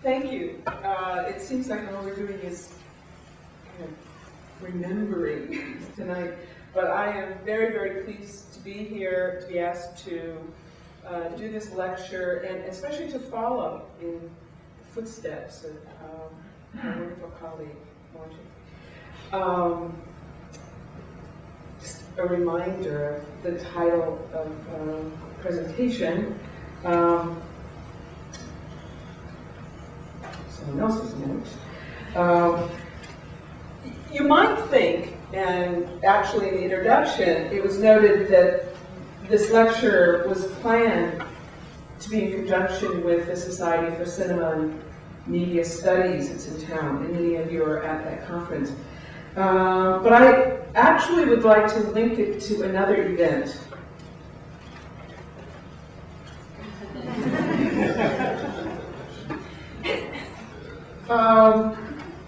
Thank you. It seems like all we're doing is kind of remembering tonight, but I am very, very pleased to be here, to be asked to do this lecture, and especially to follow in the footsteps of my wonderful colleague, Margie. Just a reminder of the title of the presentation. Someone else's notes. You might think, and actually in the introduction, it was noted that this lecture was planned to be in conjunction with the Society for Cinema and Media Studies. It's in town, and many of you are at that conference. But I actually would like to link it to another event.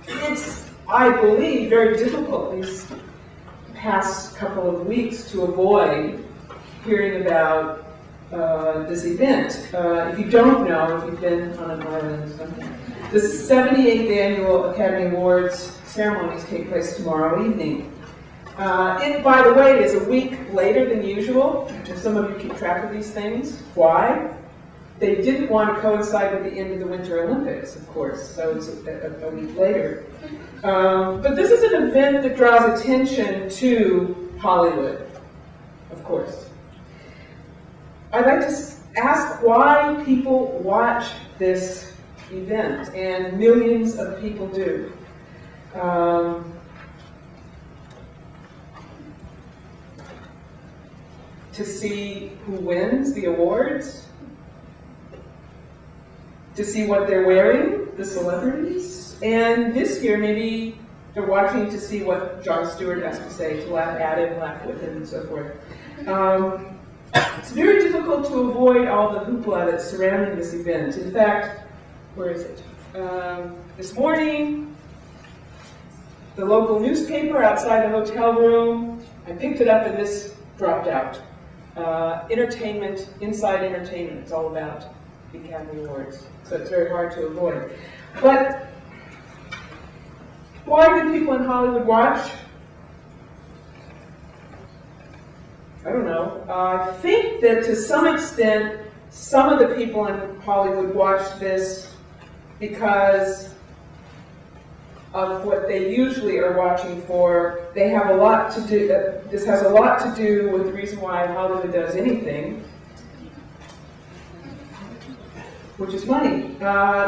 It's, I believe, very difficult these past couple of weeks to avoid hearing about this event. If you don't know, if you've been on an island or something, the 78th Annual Academy Awards ceremonies take place tomorrow evening. It, by the way, is a week later than usual. If some of you keep track of these things. Why? They didn't want to coincide with the end of the Winter Olympics, of course, so it's a week later. But this is an event that draws attention to Hollywood, of course. I'd like to ask why people watch this event, and millions of people do. To see who wins the awards, to see what they're wearing, the celebrities, and this year maybe they're watching to see what Jon Stewart has to say, to laugh at him, laugh with him, and so forth. It's very difficult to avoid all the hoopla that's surrounding this event. In fact, where is it? This morning, the local newspaper outside the hotel room, I picked it up and this dropped out. Entertainment, inside entertainment, it's all about the Academy Awards. So it's very hard to avoid. But why do people in Hollywood watch? I don't know. I think that to some extent, some of the people in Hollywood watch this because of what they usually are watching for. They have a lot to do, this has a lot to do with the reason why Hollywood does anything, which is money.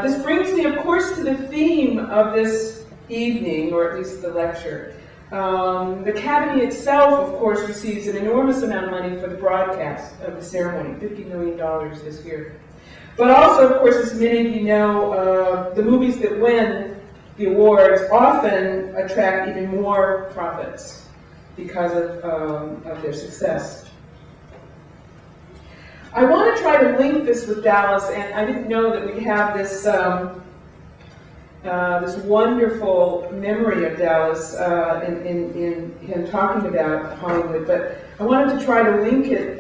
This brings me, of course, to the theme of this evening, or at least the lecture. The Academy itself, of course, receives an enormous amount of money for the broadcast of the ceremony, $50 million this year. But also, of course, as many of you know, the movies that win the awards often attract even more profits because of their success. I want to try to link this with Dallas, and I didn't know that we'd have this this wonderful memory of Dallas in him talking about Hollywood, but I wanted to try to link it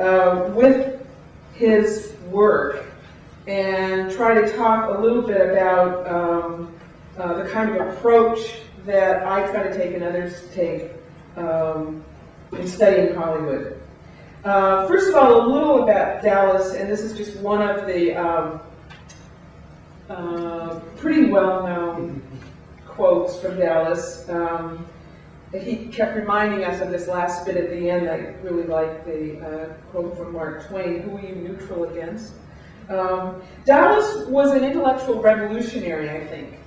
with his work and try to talk a little bit about the kind of approach that I try to take and others take in studying Hollywood. First of all, a little about Dallas, and this is just one of the pretty well-known quotes from Dallas. He kept reminding us of this last bit at the end. I really like the quote from Mark Twain, "Who are you neutral against?" Dallas was an intellectual revolutionary, I think.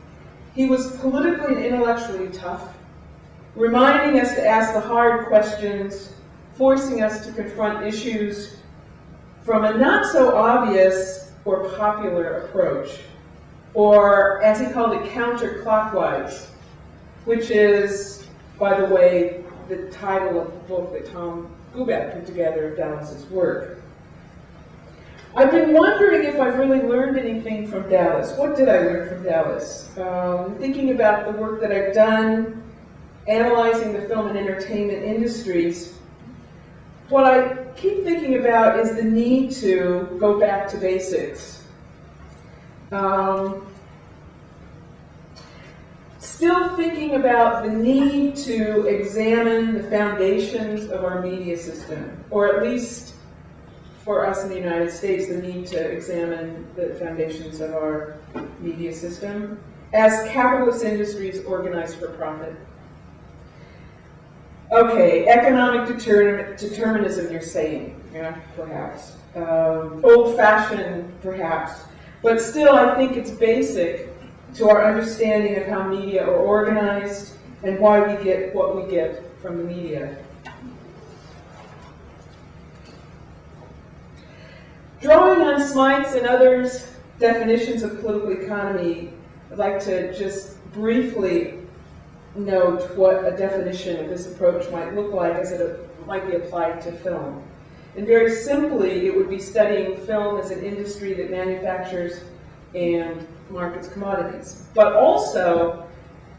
He was politically and intellectually tough, reminding us to ask the hard questions, forcing us to confront issues from a not so obvious or popular approach, or as he called it, counterclockwise, which is, by the way, the title of the book that Tom Gubat put together of Dallas's work. I've been wondering if I've really learned anything from Dallas. What did I learn from Dallas? Thinking about the work that I've done, analyzing the film and entertainment industries, what I keep thinking about is the need to go back to basics. still thinking about the need to examine the foundations of our media system, or at least for us in the United States, the need to examine the foundations of our media system as capitalist industries organized for profit. Okay, economic determinism, you're saying, yeah, perhaps. Old-fashioned, perhaps. But still, I think it's basic to our understanding of how media are organized and why we get what we get from the media. Drawing on Smythe's and others' definitions of political economy, I'd like to just briefly note what a definition of this approach might look like as it might be applied to film. And very simply, it would be studying film as an industry that manufactures and markets commodities, but also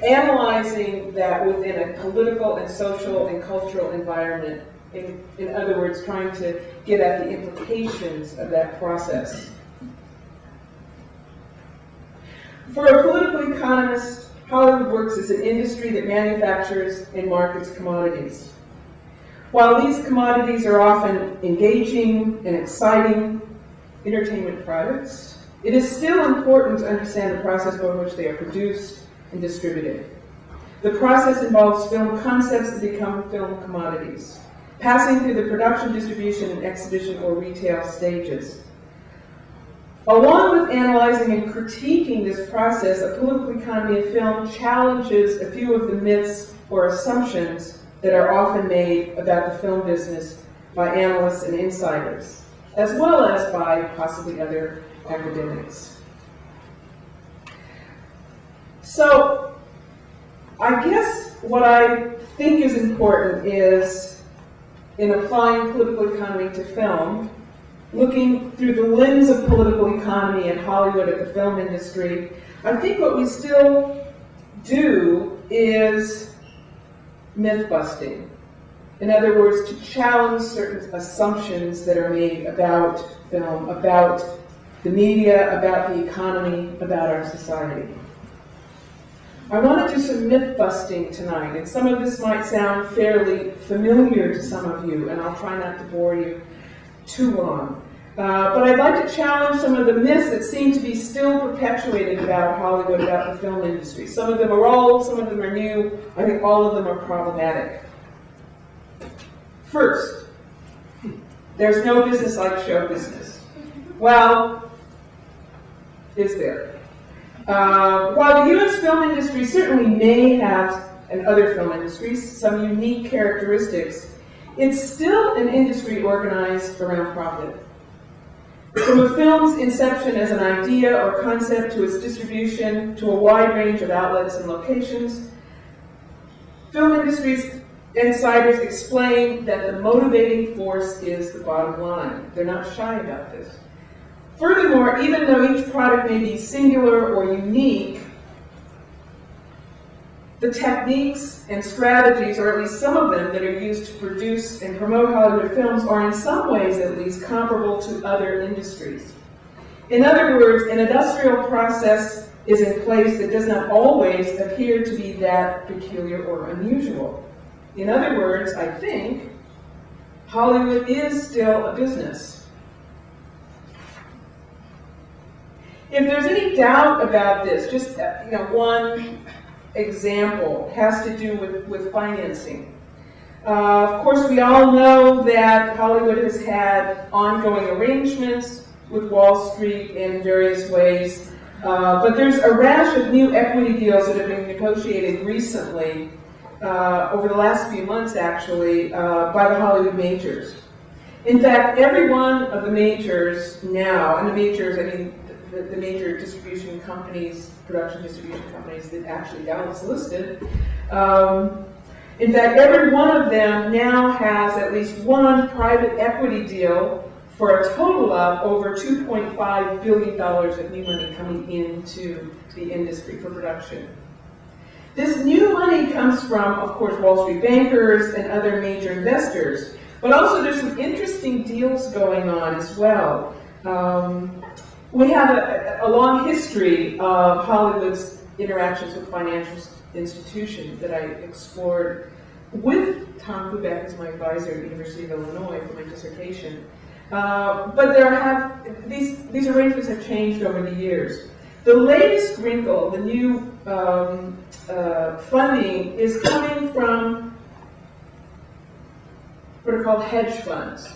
analyzing that within a political and social and cultural environment. In other words, trying to get at the implications of that process. For a political economist, Hollywood works as an industry that manufactures and markets commodities. While these commodities are often engaging and exciting entertainment products, it is still important to understand the process by which they are produced and distributed. The process involves film concepts that become film commodities, passing through the production, distribution, and exhibition or retail stages. Along with analyzing and critiquing this process, a political economy of film challenges a few of the myths or assumptions that are often made about the film business by analysts and insiders, as well as by possibly other academics. So, I guess what I think is important is, in applying political economy to film, looking through the lens of political economy and Hollywood at the film industry, I think what we still do is myth-busting. In other words, to challenge certain assumptions that are made about film, about the media, about the economy, about our society. I want to do some myth-busting tonight, and some of this might sound fairly familiar to some of you, and I'll try not to bore you too long. But I'd like to challenge some of the myths that seem to be still perpetuated about Hollywood, about the film industry. Some of them are old, some of them are new. I think all of them are problematic. First, there's no business like show business. Well, is there? While the U.S. film industry certainly may have, and other film industries, some unique characteristics, it's still an industry organized around profit. From a film's inception as an idea or concept to its distribution to a wide range of outlets and locations, film industry's insiders explain that the motivating force is the bottom line. They're not shy about this. Furthermore, even though each product may be singular or unique, the techniques and strategies, or at least some of them that are used to produce and promote Hollywood films, are in some ways at least comparable to other industries. In other words, an industrial process is in place that does not always appear to be that peculiar or unusual. In other words, I think Hollywood is still a business. If there's any doubt about this, just one example has to do with financing. Of course, we all know that Hollywood has had ongoing arrangements with Wall Street in various ways, but there's a rash of new equity deals that have been negotiated recently, over the last few months actually, by the Hollywood majors. In fact, every one of the majors now, and the majors, I mean, the major distribution companies, production distribution companies that actually Dallas listed, in fact, every one of them now has at least one private equity deal for a total of over $2.5 billion of new money coming into the industry for production. This new money comes from, of course, Wall Street bankers and other major investors, but also there's some interesting deals going on as well. We have a long history of Hollywood's interactions with financial institution that I explored with Tom Kubek as my advisor at the University of Illinois for my dissertation. But these arrangements have changed over the years. The latest wrinkle, the new funding, is coming from what are called hedge funds.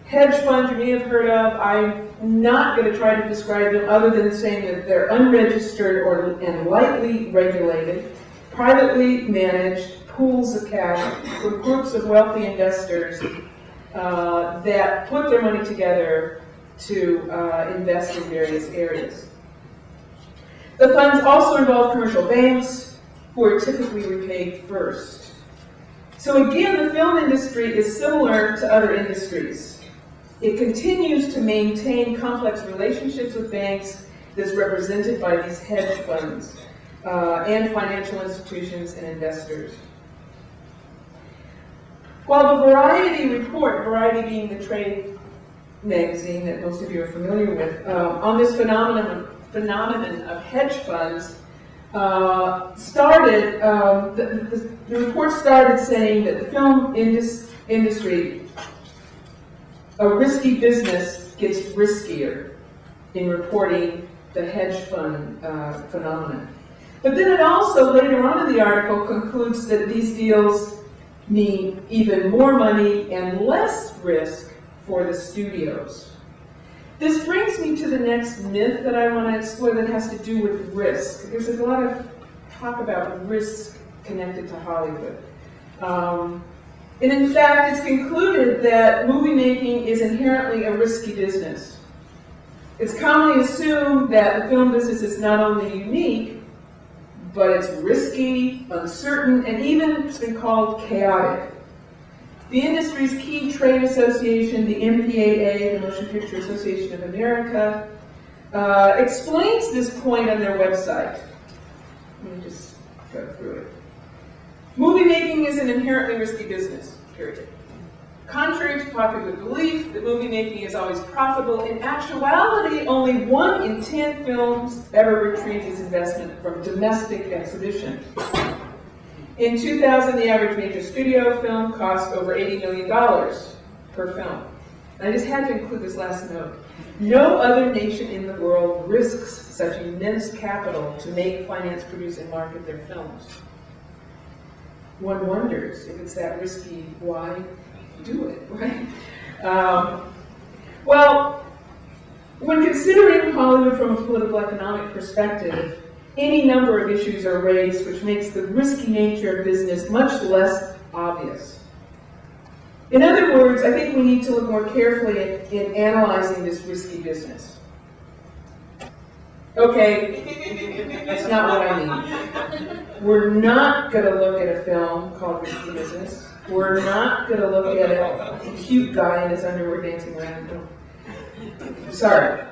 Hedge funds you may have heard of. I'm not going to try to describe them other than saying that they're unregistered and lightly regulated, privately managed pools of cash for groups of wealthy investors that put their money together to invest in various areas. The funds also involve commercial banks, who are typically repaid first. So again, the film industry is similar to other industries. It continues to maintain complex relationships with banks that's represented by these hedge funds and financial institutions and investors. While the Variety report, Variety being the trade magazine that most of you are familiar with, on this phenomenon of hedge funds, the report started saying that the film industry, a risky business, gets riskier in reporting the hedge fund phenomenon. But then it also, later on in the article, concludes that these deals mean even more money and less risk for the studios. This brings me to the next myth that I want to explore that has to do with risk. There's a lot of talk about risk connected to Hollywood. And in fact, it's concluded that movie making is inherently a risky business. It's commonly assumed that the film business is not only unique, but it's risky, uncertain, and even it's been called chaotic. The industry's key trade association, the MPAA, the Motion Picture Association of America, explains this point on their website. Let me just go through it. Movie making is an inherently risky business, period. Contrary to popular belief that movie making is always profitable, in actuality, only 1 in 10 films ever retrieves its investment from domestic exhibition. In 2000, the average major studio film cost over $80 million per film. And I just had to include this last note. No other nation in the world risks such immense capital to make, finance, produce, and market their films. One wonders, if it's that risky, why do it, right? Well, when considering Hollywood from a political economic perspective, any number of issues are raised which makes the risky nature of business much less obvious. In other words, I think we need to look more carefully in analyzing this risky business. Okay, that's not what I mean. We're not going to look at a film called Risky Business. We're not going to look at a cute guy in his underwear dancing around. Sorry.